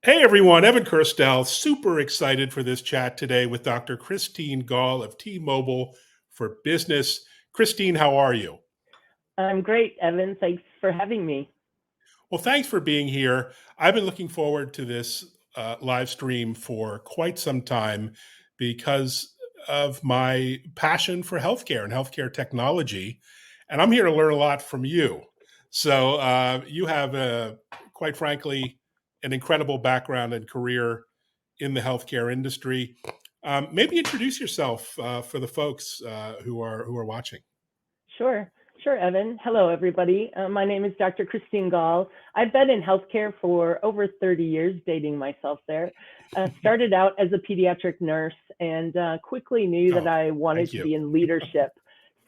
Hey everyone, Evan Kirstel, super excited for this chat today with Dr. Christine Gall of T-Mobile for Business. Christine, how are you? I'm great, Evan. Thanks for having me. Well, thanks for being here. I've been looking forward to this live stream for quite some time because of my passion for healthcare and healthcare technology. And I'm here to learn a lot from you. So you have, quite frankly, an incredible background and career in the healthcare industry. Maybe introduce yourself for the folks who are watching. Sure, sure, Evan. Hello, everybody. My name is Dr. Christine Gall. I've been in healthcare for over 30 years, dating myself there. Started out as a pediatric nurse and quickly knew that Oh, I wanted thank to you. be in leadership.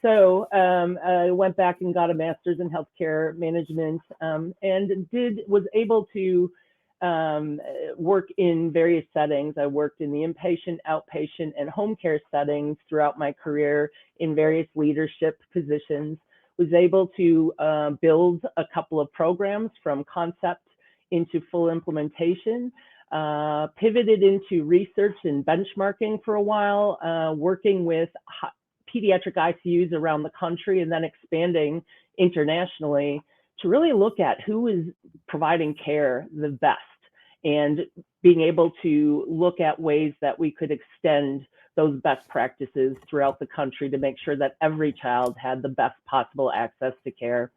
So I went back and got a master's in healthcare management and was able to work in various settings. I worked in the inpatient, outpatient, and home care settings throughout my career in various leadership positions. Was able to build a couple of programs from concept into full implementation. Pivoted into research and benchmarking for a while, working with pediatric ICUs around the country and then expanding internationally to really look at who is providing care the best and being able to look at ways that we could extend those best practices throughout the country to make sure that every child had the best possible access to care.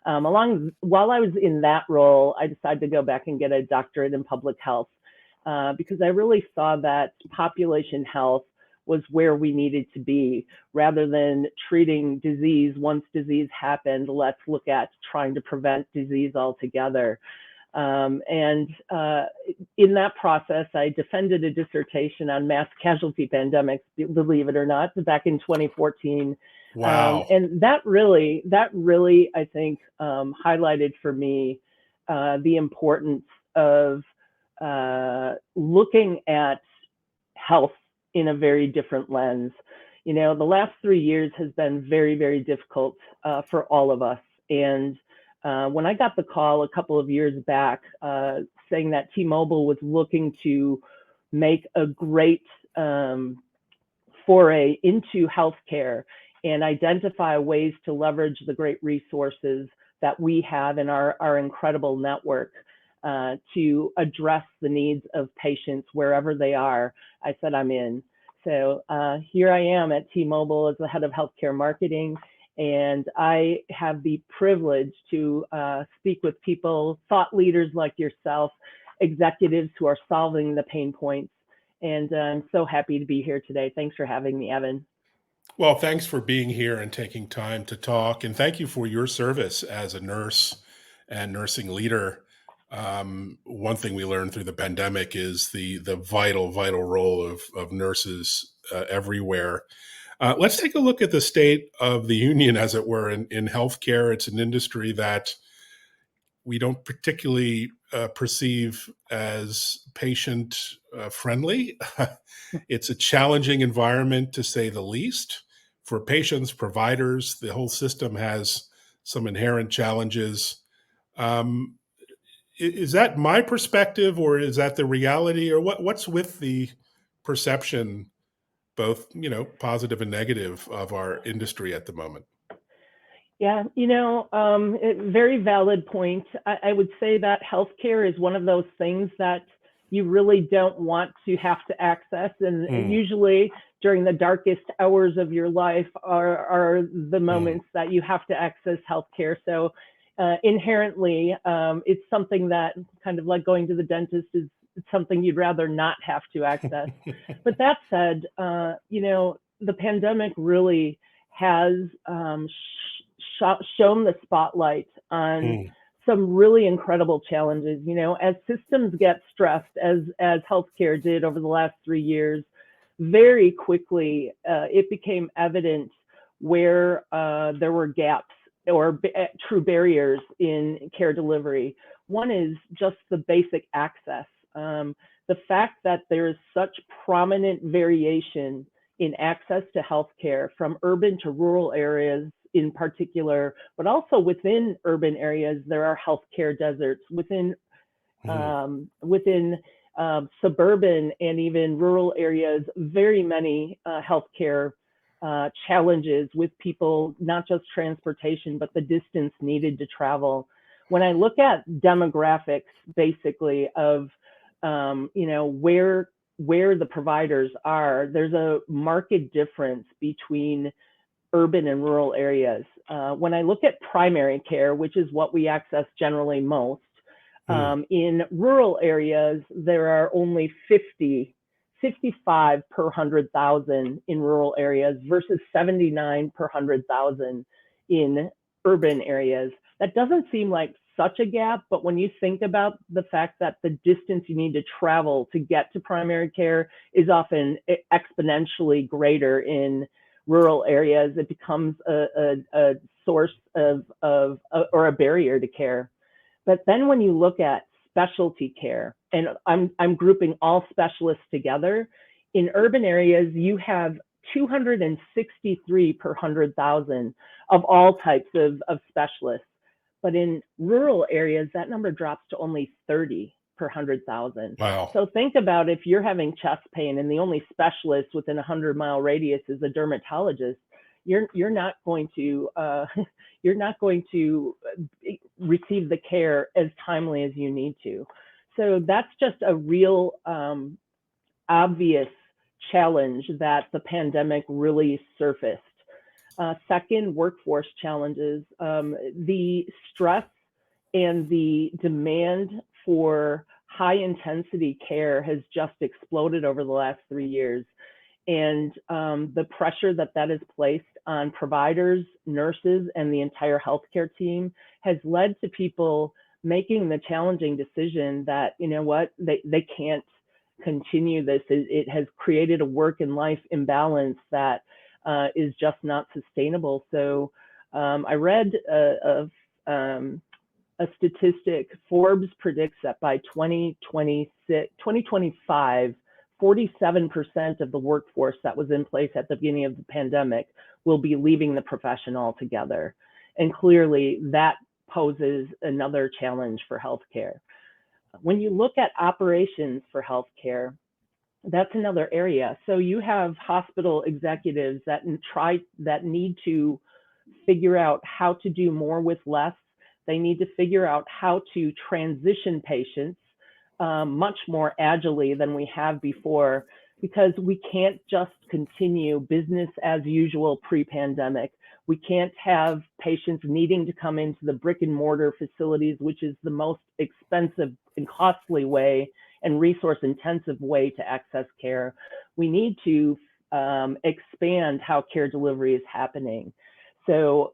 While I was in that role, I decided to go back and get a doctorate in public health because I really saw that population health was where we needed to be rather than treating disease once disease happened. Let's look at trying to prevent disease altogether. In that process, I defended a dissertation on mass casualty pandemics, believe it or not, back in 2014. Wow. And that really, I think, highlighted for me the importance of looking at health in a very different lens. You know, the last 3 years has been very, very difficult for all of us. And when I got the call a couple of years back saying that T-Mobile was looking to make a great foray into healthcare and identify ways to leverage the great resources that we have in our incredible network to address the needs of patients wherever they are, I said, I'm in. So here I am at T-Mobile as the head of healthcare marketing. And I have the privilege to speak with people, thought leaders like yourself, executives who are solving the pain points. And I'm so happy to be here today. Thanks for having me, Evan. Well, thanks for being here and taking time to talk. And thank you for your service as a nurse and nursing leader. One thing we learned through the pandemic is the vital role of nurses everywhere. Let's take a look at the state of the union, as it were, in healthcare. It's an industry that we don't particularly perceive as patient friendly. It's a challenging environment, to say the least, for patients, providers. The whole system has some inherent challenges. Um, is that my perspective, or is that the reality, or what's with the perception, both positive and negative, of our industry at the moment? Yeah, very valid point. I would say that healthcare is one of those things that you really don't want to have to access. And Mm, usually during the darkest hours of your life are the mm. moments that you have to access healthcare. So inherently, it's something that kind of like going to the dentist is something you'd rather not have to access. But that said, the pandemic really has shown the spotlight on Mm. some really incredible challenges. You know, as systems get stressed, as healthcare did over the last 3 years, very quickly it became evident where there were gaps or true barriers in care delivery. One is just the basic access. The fact that there is such prominent variation in access to healthcare from urban to rural areas in particular, but also within urban areas, there are healthcare deserts. Within Mm. Within suburban and even rural areas, very many healthcare challenges with people, not just transportation, but the distance needed to travel. When I look at demographics, basically of where the providers are, there's a marked difference between urban and rural areas. When I look at primary care, which is what we access generally most, Mm. in rural areas, there are only 55 per 100,000 in rural areas versus 79 per 100,000 in urban areas. That doesn't seem like such a gap, but when you think about the fact that the distance you need to travel to get to primary care is often exponentially greater in rural areas, it becomes a source of or a barrier to care. But then when you look at specialty care, and I'm grouping all specialists together, in urban areas, you have 263 per 100,000 of all types of specialists. But in rural areas, that number drops to only 30 per 100,000. Wow. So think about if you're having chest pain and the only specialist within a 100-mile radius is a dermatologist, you're not going to receive the care as timely as you need to. So that's just a real obvious challenge that the pandemic really surfaced. Second, workforce challenges. The stress and the demand for high intensity care has just exploded over the last 3 years. And the pressure that has placed on providers, nurses, and the entire healthcare team has led to people making the challenging decision that, you know what, they can't continue this. It has created a work and life imbalance that is just not sustainable. So I read a statistic. Forbes predicts that by 2025, 47% of the workforce that was in place at the beginning of the pandemic will be leaving the profession altogether. And clearly that poses another challenge for healthcare. When you look at operations for healthcare, that's another area. So you have hospital executives that need to figure out how to do more with less. They need to figure out how to transition patients much more agilely than we have before, because we can't just continue business as usual pre-pandemic. We can't have patients needing to come into the brick and mortar facilities, which is the most expensive and costly way and resource intensive way to access care. We need to expand how care delivery is happening. So,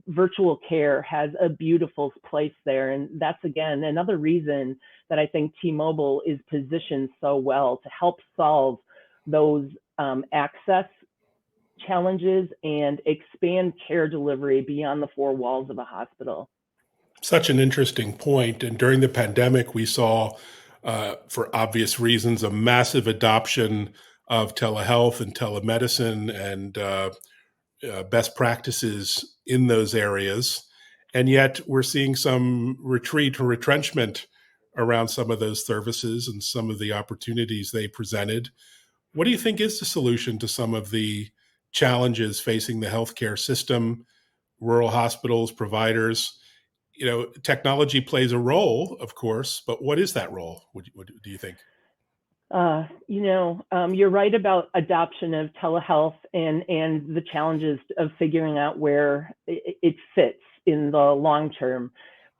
virtual care has a beautiful place there. And that's, again, another reason that I think T-Mobile is positioned so well to help solve those access challenges and expand care delivery beyond the four walls of a hospital. Such an interesting point. And during the pandemic, we saw, for obvious reasons, a massive adoption of telehealth and telemedicine and best practices in those areas. And yet we're seeing some retreat or retrenchment around some of those services and some of the opportunities they presented. What do you think is the solution to some of the challenges facing the healthcare system, rural hospitals, providers? Technology plays a role, of course, but what is that role? What do you think? You're right about adoption of telehealth and the challenges of figuring out where it fits in the long term.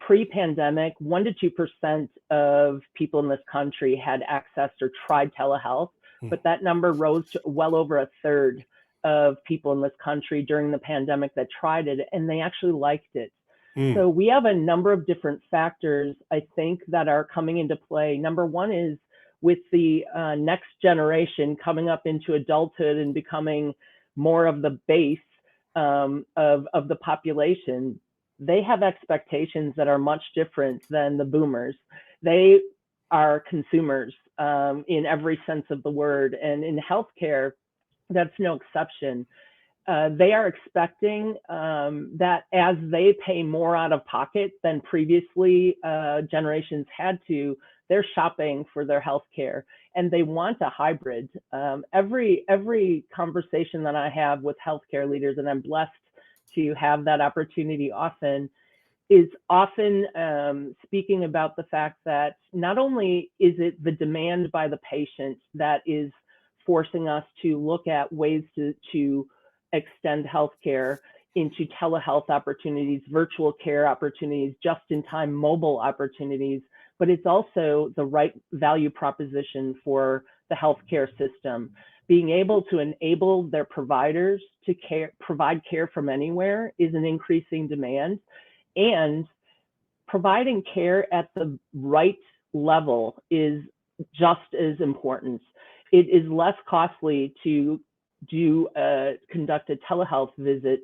Pre-pandemic, 1% to 2% of people in this country had accessed or tried telehealth, but that number rose to well over a third of people in this country during the pandemic that tried it, and they actually liked it. So we have a number of different factors, I think, that are coming into play. Number one is with the next generation coming up into adulthood and becoming more of the base of the population, they have expectations that are much different than the boomers. They are consumers in every sense of the word. And in healthcare, that's no exception. they are expecting that as they pay more out of pocket than previously generations had to, they're shopping for their health care, and they want a hybrid. Every conversation that I have with healthcare leaders, and I'm blessed to have that opportunity often, is often speaking about the fact that not only is it the demand by the patient that is forcing us to look at ways to extend healthcare into telehealth opportunities, virtual care opportunities, just-in-time mobile opportunities, but it's also the right value proposition for the healthcare system. Being able to enable their providers to provide care from anywhere is an increasing demand, and providing care at the right level is just as important. It is less costly to conduct a telehealth visit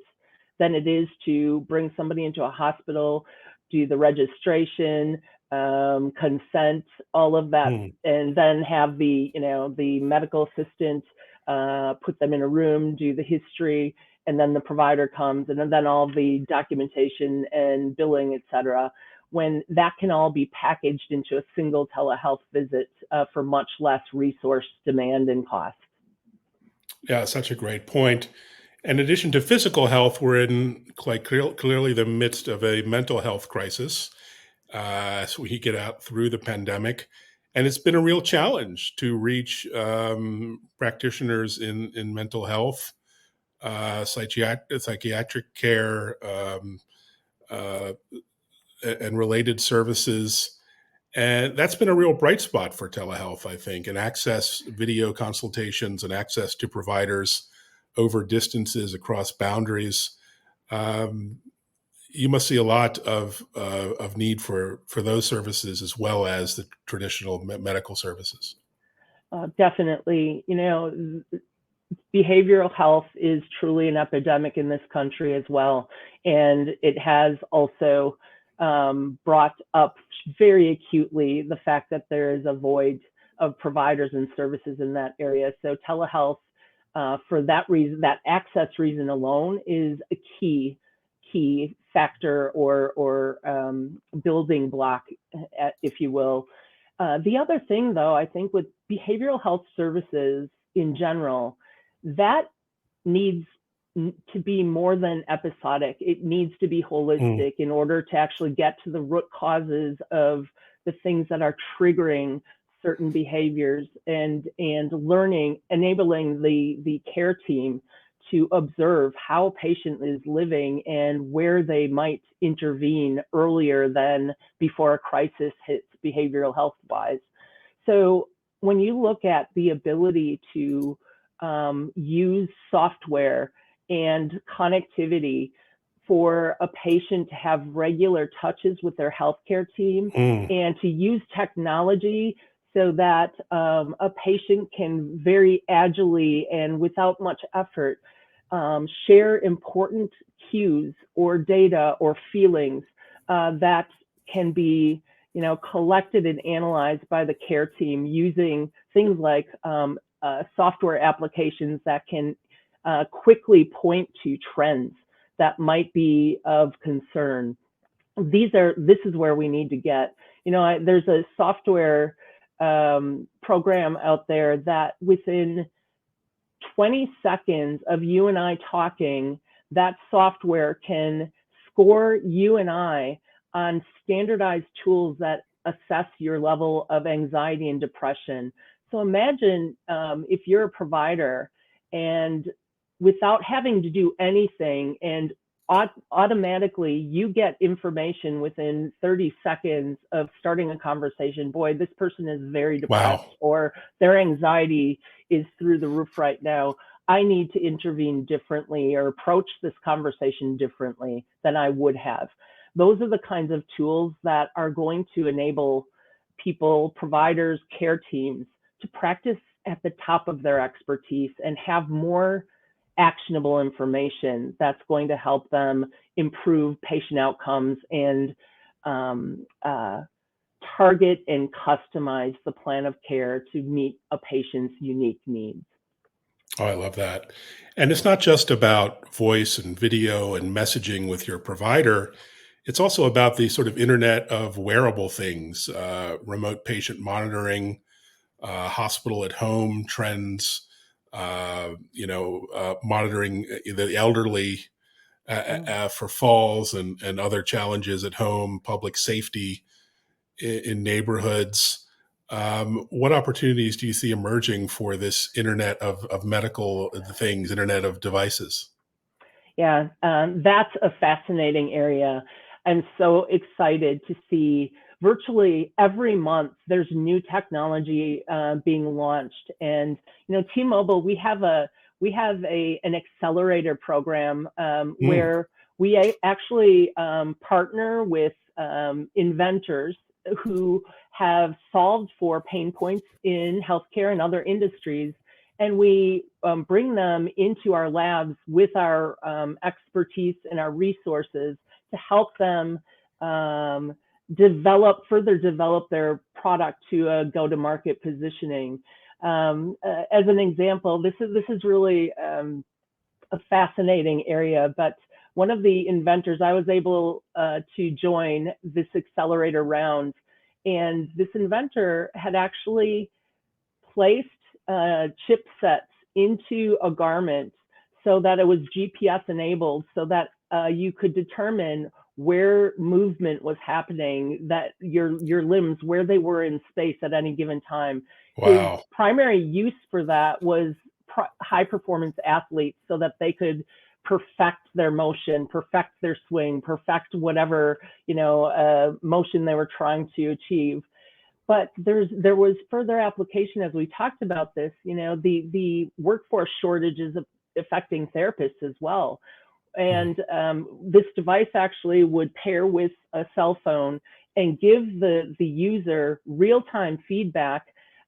than it is to bring somebody into a hospital, do the registration, consent, all of that, and then have the medical assistant put them in a room, do the history, and then the provider comes, and then all the documentation and billing, et cetera, when that can all be packaged into a single telehealth visit for much less resource demand and cost. Yeah, such a great point. In addition to physical health, we're in quite clearly the midst of a mental health crisis as we get out through the pandemic. And it's been a real challenge to reach practitioners in mental health, psychiatric care, and related services. And that's been a real bright spot for telehealth, I think, and access video consultations and access to providers over distances across boundaries. You must see a lot of need for those services as well as the traditional medical services. Definitely. Behavioral health is truly an epidemic in this country as well. And it has also brought up very acutely the fact that there is a void of providers and services in that area. So telehealth, for that reason, that access reason alone, is a key factor or building block, if you will. The other thing, though, I think with behavioral health services in general, that needs to be more than episodic. It needs to be holistic in order to actually get to the root causes of the things that are triggering certain behaviors, and enabling the care team to observe how a patient is living and where they might intervene earlier than before a crisis hits behavioral health wise. So when you look at the ability to use software and connectivity for a patient to have regular touches with their healthcare team, and to use technology so that a patient can very agilely and without much effort share important cues or data or feelings that can be collected and analyzed by the care team using things like software applications that can quickly point to trends that might be of concern. This is where we need to get. There's a software program out there that within 20 seconds of you and I talking, that software can score you and I on standardized tools that assess your level of anxiety and depression. So imagine if you're a provider, and without having to do anything, and automatically you get information within 30 seconds of starting a conversation. Boy, this person is very depressed, or their anxiety is through the roof right now. I need to intervene differently or approach this conversation differently than I would have. Those are the kinds of tools that are going to enable people, providers, care teams to practice at the top of their expertise and have more actionable information that's going to help them improve patient outcomes and target and customize the plan of care to meet a patient's unique needs. Oh, I love that. And it's not just about voice and video and messaging with your provider. It's also about the sort of internet of wearable things, remote patient monitoring, hospital at home trends, monitoring the elderly Mm. for falls and other challenges at home, public safety in neighborhoods. What opportunities do you see emerging for this internet of medical things, internet of devices? Yeah, that's a fascinating area. I'm so excited to see virtually every month there's new technology being launched. And T-Mobile, we have an accelerator program Mm, where we actually partner with inventors who have solved for pain points in healthcare and other industries, and we bring them into our labs with our expertise and our resources to help them further develop their product to a go-to-market positioning. As an example, this is really a fascinating area, but one of the inventors, I was able to join this accelerator round, and this inventor had actually placed chipsets into a garment so that it was GPS enabled, so that you could determine where movement was happening, that your limbs, where they were in space at any given time. His wow. primary use for that was high performance athletes, so that they could perfect their motion, perfect their swing, perfect whatever motion they were trying to achieve. But there was further application as we talked about this. The workforce shortages affecting therapists as well. Mm. And this device actually would pair with a cell phone and give the user real time feedback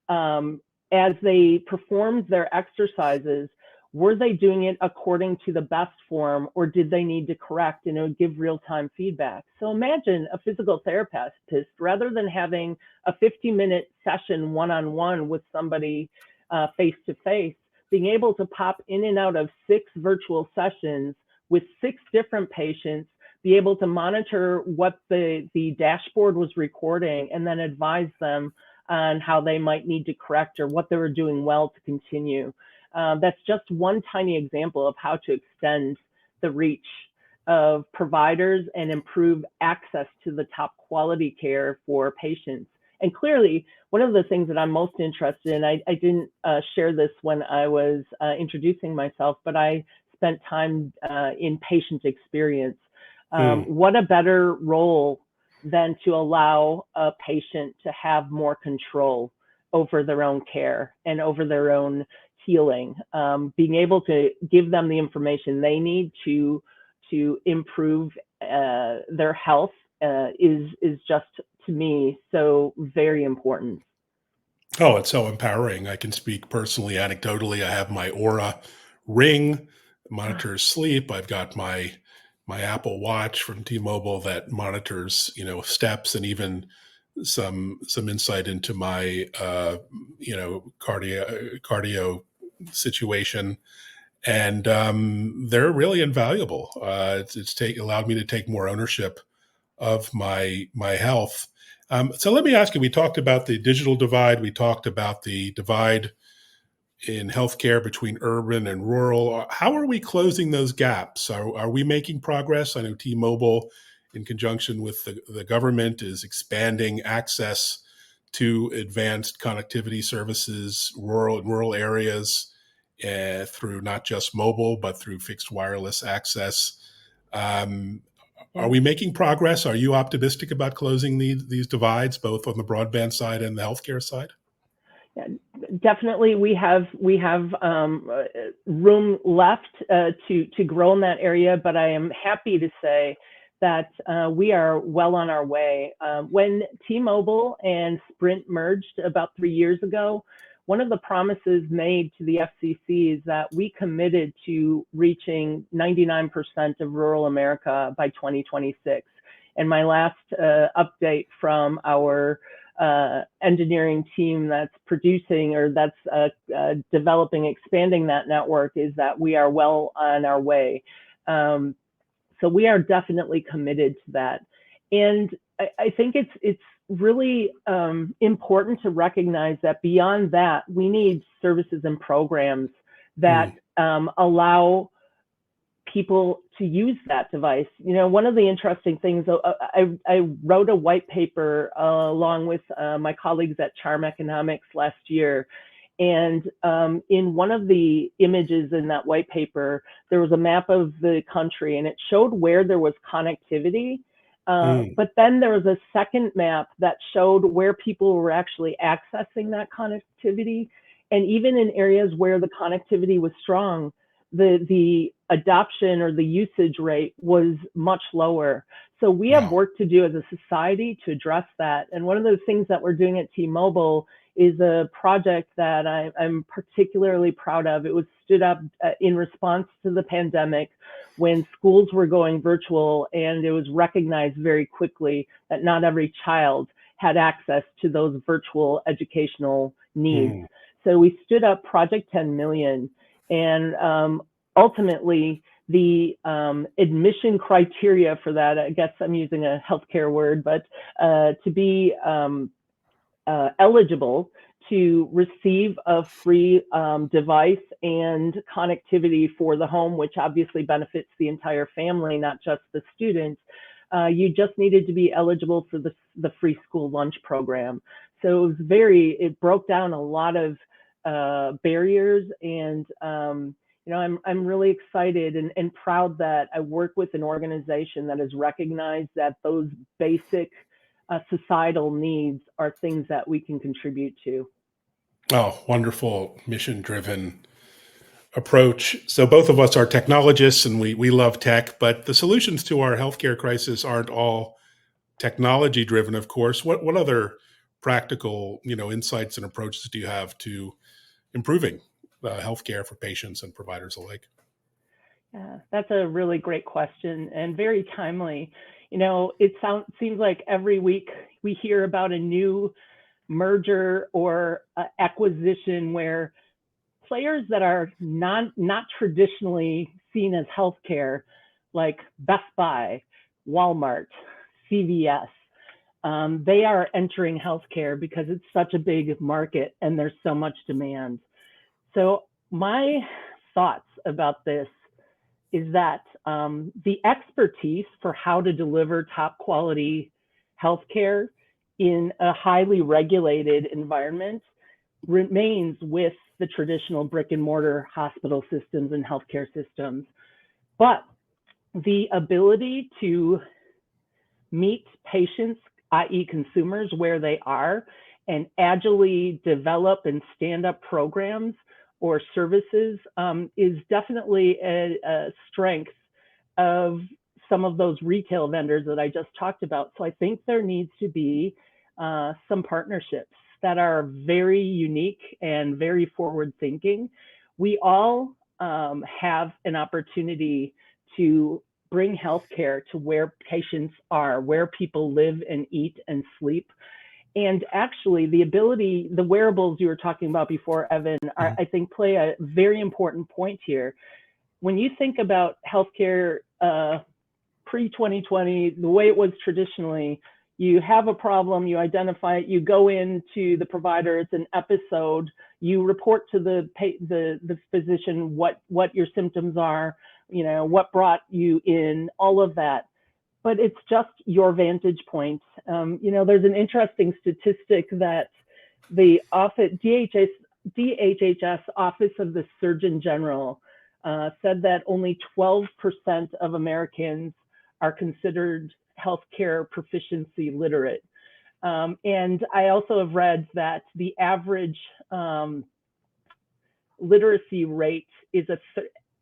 as they performed their exercises. Were they doing it according to the best form, or did they need to correct? And it would give real time feedback. So imagine a physical therapist, rather than having a 50-minute session one on one with somebody face to face, being able to pop in and out of 6 virtual sessions with 6 different patients, be able to monitor what the dashboard was recording, and then advise them on how they might need to correct or what they were doing well to continue. That's just one tiny example of how to extend the reach of providers and improve access to the top quality care for patients. And clearly, one of the things that I'm most interested in, I didn't share this when I was introducing myself, but I spent time in patient experience. Mm. What a better role than to allow a patient to have more control over their own care and over their own healing, being able to give them the information they need to improve their health is just, to me, so very important. Oh, it's so empowering. I can speak personally, anecdotally. I have my Aura ring, monitors sleep. I've got my Apple Watch from T-Mobile that monitors, steps and even some insight into my cardio situation. And they're really invaluable. It's allowed me to take more ownership of my health. So let me ask you: we talked about the digital divide. We talked about the divide in healthcare between urban and rural. How are we closing those gaps? Are we making progress? I know T-Mobile, in conjunction with the government, is expanding access to advanced connectivity services, rural areas, through not just mobile, but through fixed wireless access. Um, are Yeah. we making progress? Are you optimistic about closing these divides, both on the broadband side and the healthcare side? Yeah, definitely, we have room left to grow in that area, but I am happy to say that we are well on our way. When T-Mobile and Sprint merged about 3 years ago, one of the promises made to the FCC is that we committed to reaching 99% of rural America by 2026. And my last update from our engineering team that's producing or that's developing, expanding that network is that we are well on our way. So we are definitely committed to that. And I think it's really important to recognize that beyond that, we need services and programs that allow people to use that device. You know, one of the interesting things, I wrote a white paper along with my colleagues at Charm Economics last year. And in one of the images in that white paper, there was a map of the country and it showed where there was connectivity. But then there was a second map that showed where people were actually accessing that connectivity. And even in areas where the connectivity was strong, the adoption or the usage rate was much lower. So we have work to do as a society to address that. And one of those things that we're doing at T-Mobile is a project that I'm particularly proud of. It was stood up in response to the pandemic when schools were going virtual, and it was recognized very quickly that not every child had access to those virtual educational needs. So we stood up Project 10 Million, and ultimately the admission criteria for that, I guess I'm using a healthcare word, but to be eligible to receive a free device and connectivity for the home, which obviously benefits the entire family, not just the students. You just needed to be eligible for the free school lunch program. So it was it broke down a lot of barriers, and you know, I'm really excited and proud that I work with an organization that has recognized that those basic societal needs are things that we can contribute to. Oh, wonderful mission-driven approach. So both of us are technologists and we love tech, but the solutions to our healthcare crisis aren't all technology driven, of course. What other practical, insights and approaches do you have to improving healthcare for patients and providers alike? Yeah, that's a really great question and very timely. You know, seems like every week we hear about a new merger or acquisition where players that are not traditionally seen as healthcare, like Best Buy, Walmart, CVS, they are entering healthcare because it's such a big market and there's so much demand. So my thoughts about this is that the expertise for how to deliver top quality healthcare in a highly regulated environment remains with the traditional brick and mortar hospital systems and healthcare systems. But the ability to meet patients, i.e. consumers, where they are and agilely develop and stand up programs or services is definitely a strength of some of those retail vendors that I just talked about. So I think there needs to be some partnerships that are very unique and very forward thinking. We all have an opportunity to bring healthcare to where patients are, where people live and eat and sleep. And actually, the wearables you were talking about before, Evan, I think play a very important point here. When you think about healthcare pre-2020, the way it was traditionally, you have a problem, you identify it, you go into the provider, it's an episode, you report to the physician what your symptoms are, what brought you in, all of that. But it's just your vantage point. There's an interesting statistic that the DHHS Office of the Surgeon General said that only 12% of Americans are considered healthcare proficiency literate. And I also have read that the average literacy rate is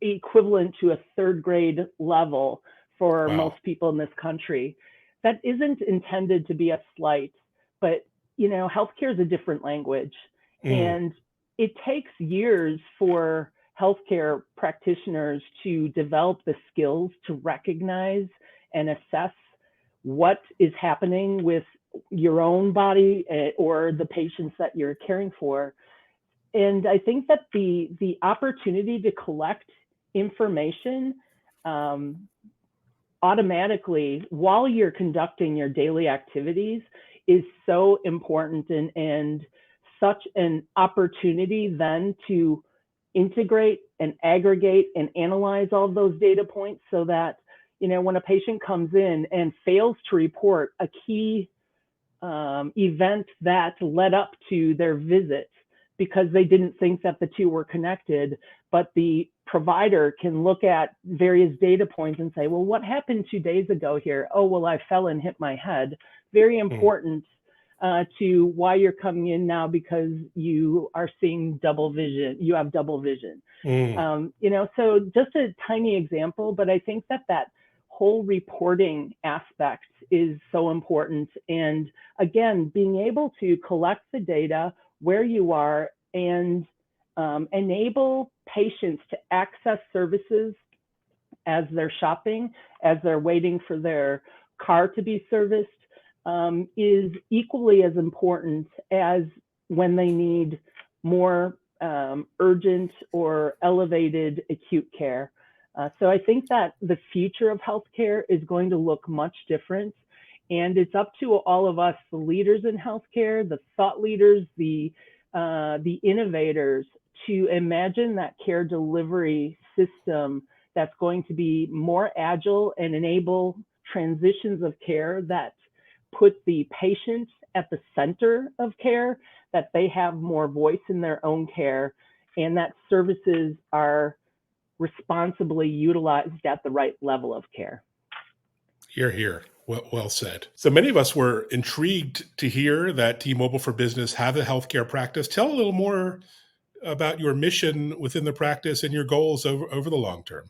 equivalent to a third grade level for most people in this country. That isn't intended to be a slight, but healthcare is a different language. And it takes years for healthcare practitioners to develop the skills to recognize and assess what is happening with your own body or the patients that you're caring for. And I think that the opportunity to collect information automatically while you're conducting your daily activities is so important, and such an opportunity then to integrate and aggregate and analyze all of those data points so that, when a patient comes in and fails to report a key event that led up to their visit because they didn't think that the two were connected, but the provider can look at various data points and say, well, what happened 2 days ago here? Oh, well, I fell and hit my head. Very important to why you're coming in now, because you are seeing double vision. You have double vision. So just a tiny example, but I think that whole reporting aspect is so important. And again, being able to collect the data where you are and enable patients to access services as they're shopping, as they're waiting for their car to be serviced, is equally as important as when they need more urgent or elevated acute care. So I think that the future of healthcare is going to look much different. And it's up to all of us, the leaders in healthcare, the thought leaders, the innovators, to imagine that care delivery system that's going to be more agile and enable transitions of care that put the patient at the center of care, that they have more voice in their own care, and that services are responsibly utilized at the right level of care. Hear, hear. Well said. So many of us were intrigued to hear that T-Mobile for Business have a healthcare practice. Tell a little more about your mission within the practice and your goals over the long term.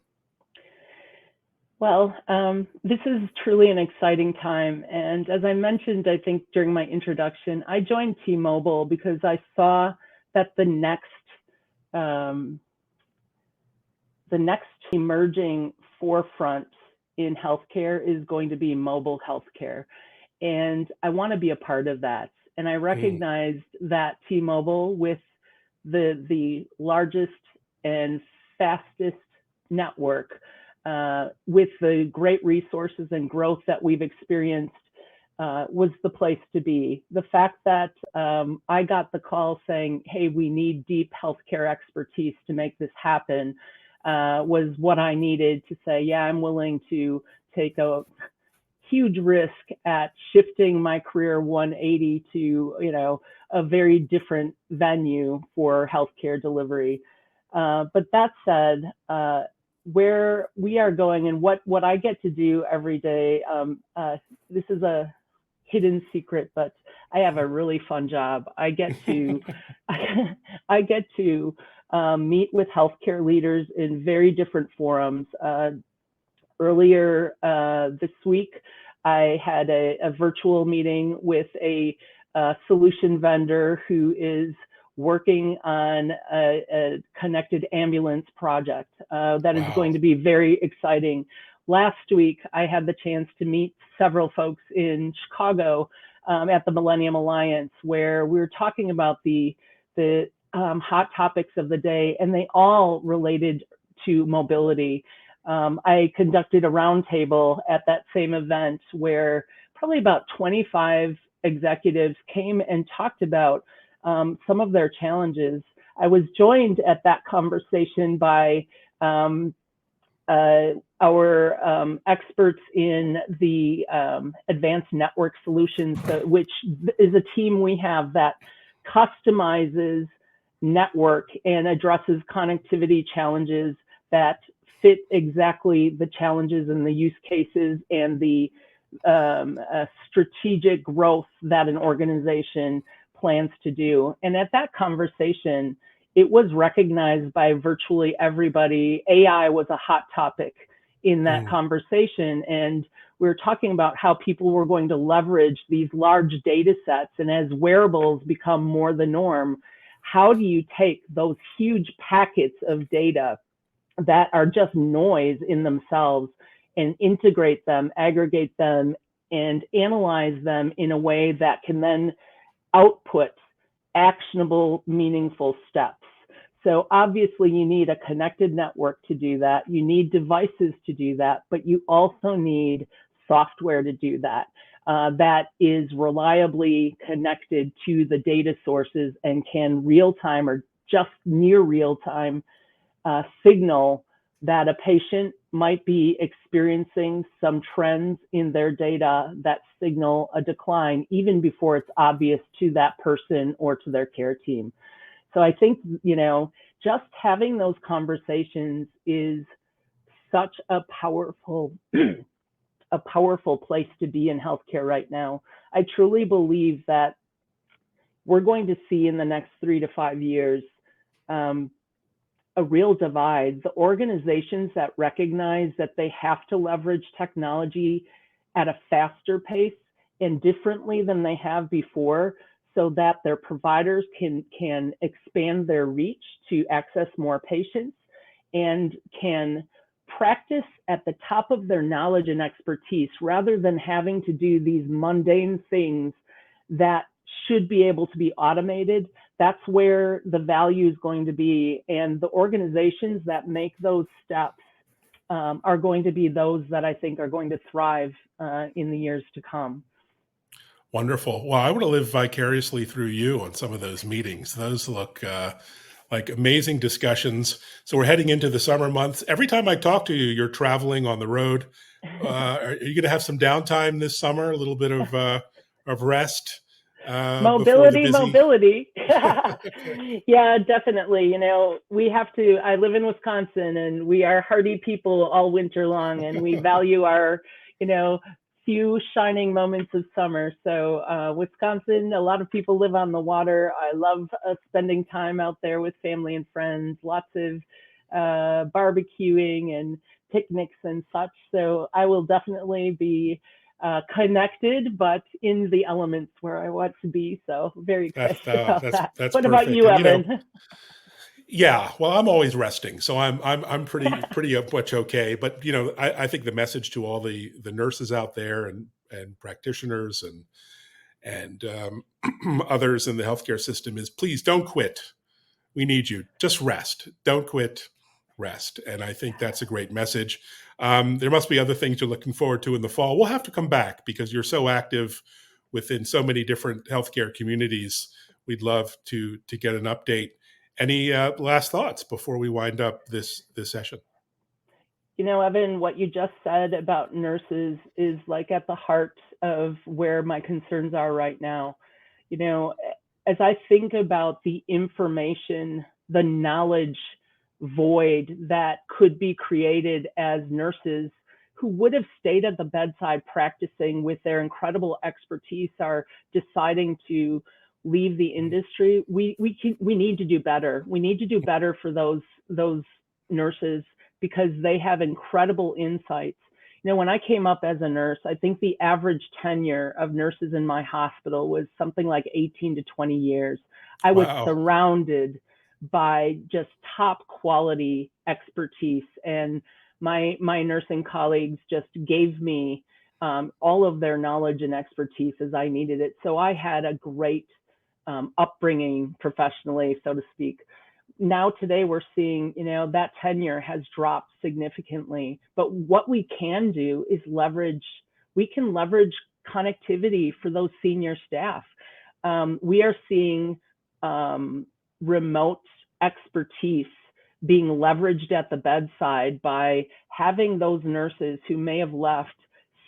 Well, this is truly an exciting time. And as I mentioned, I think during my introduction, I joined T-Mobile because I saw that the next emerging forefront in healthcare is going to be mobile healthcare. And I want to be a part of that. And I recognized that T-Mobile, with the largest and fastest network, with the great resources and growth that we've experienced, was the place to be. The fact that I got the call saying, hey, we need deep healthcare expertise to make this happen, was what I needed to say, yeah, I'm willing to take a huge risk at shifting my career 180 to, a very different venue for healthcare delivery. But that said, where we are going and what I get to do every day, this is a hidden secret, but I have a really fun job. I get to meet with healthcare leaders in very different forums. Earlier this week, I had a virtual meeting with a solution vendor who is working on a connected ambulance project that is going to be very exciting. Last week, I had the chance to meet several folks in Chicago at the Millennium Alliance, where we were talking about the hot topics of the day, and they all related to mobility. I conducted a roundtable at that same event where probably about 25 executives came and talked about some of their challenges. I was joined at that conversation by our experts in the advanced network solutions, which is a team we have that customizes network and addresses connectivity challenges that fit exactly the challenges and the use cases and the strategic growth that an organization plans to do. And at that conversation, it was recognized by virtually everybody. AI was a hot topic in that conversation. And we were talking about how people were going to leverage these large data sets. And as wearables become more the norm, how do you take those huge packets of data that are just noise in themselves and integrate them, aggregate them, and analyze them in a way that can then output actionable, meaningful steps. So obviously you need a connected network to do that. You need devices to do that, but you also need software to do that. That is reliably connected to the data sources and can real time or just near real time signal that a patient might be experiencing some trends in their data that signal a decline even before it's obvious to that person or to their care team. So I think, just having those conversations is such a powerful place to be in healthcare right now. I truly believe that we're going to see in the next 3 to 5 years a real divide. The organizations that recognize that they have to leverage technology at a faster pace and differently than they have before, so that their providers can expand their reach to access more patients and can practice at the top of their knowledge and expertise rather than having to do these mundane things that should be able to be automated. That's where the value is going to be. And the organizations that make those steps are going to be those that I think are going to thrive in the years to come. Wonderful. Well, I want to live vicariously through you on some of those meetings. Those look like amazing discussions. So we're heading into the summer months. Every time I talk to you, you're traveling on the road. Are you going to have some downtime this summer? A little bit of rest before the mobility. Yeah, definitely. We have to. I live in Wisconsin, and we are hardy people all winter long, and we value our, few shining moments of summer. So Wisconsin, a lot of people live on the water. I love spending time out there with family and friends, lots of barbecuing and picnics and such. So I will definitely be connected, but in the elements where I want to be. So very excited about that. That's what perfect. about you, Evan? Yeah, well, I'm always resting, so I'm pretty much okay. But I think the message to all the nurses out there and practitioners and others in the healthcare system is, please don't quit. We need you. Just rest. Don't quit. Rest. And I think that's a great message. There must be other things you're looking forward to in the fall. We'll have to come back because you're so active within so many different healthcare communities. We'd love to get an update. Any last thoughts before we wind up this session? Evan, what you just said about nurses is like at the heart of where my concerns are right now. As I think about the information, the knowledge void that could be created as nurses who would have stayed at the bedside practicing with their incredible expertise are deciding to leave the industry, we need to do better. We need to do better for those nurses because they have incredible insights. When I came up as a nurse, I think the average tenure of nurses in my hospital was something like 18 to 20 years. I was surrounded by just top quality expertise, and my nursing colleagues just gave me all of their knowledge and expertise as I needed it. So I had a great upbringing professionally, so to speak. Now today we're seeing, that tenure has dropped significantly, but what we can do is leverage connectivity for those senior staff. We are seeing remote expertise being leveraged at the bedside by having those nurses who may have left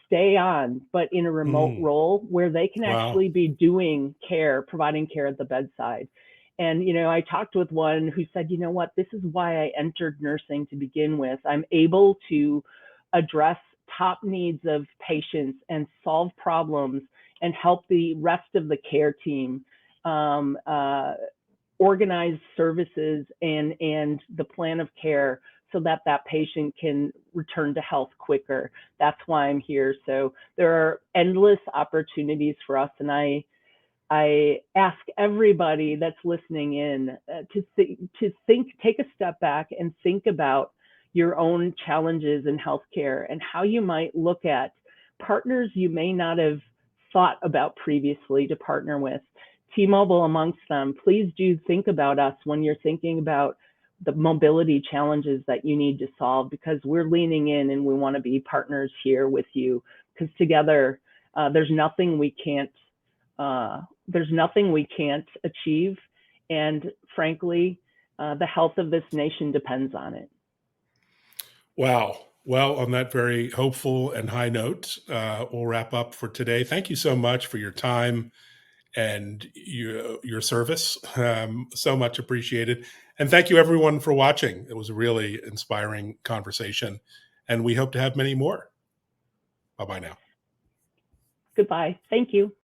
stay on, but in a remote role where they can actually be doing care, providing care at the bedside. And, I talked with one who said, what, this is why I entered nursing to begin with. I'm able to address top needs of patients and solve problems and help the rest of the care team organize services and the plan of care so that patient can return to health quicker. That's why I'm here. So there are endless opportunities for us. And I ask everybody that's listening in to take a step back and think about your own challenges in healthcare and how you might look at partners you may not have thought about previously to partner with. T-Mobile amongst them. Please do think about us when you're thinking about the mobility challenges that you need to solve, because we're leaning in and we want to be partners here with you, because together there's nothing we can't achieve, and frankly the health of this nation depends on it. Wow. Well, on that very hopeful and high note, we'll wrap up for today. Thank you so much for your time and your service. So much appreciated. And thank you everyone for watching. It was a really inspiring conversation, and we hope to have many more. Bye-bye now. Goodbye. Thank you.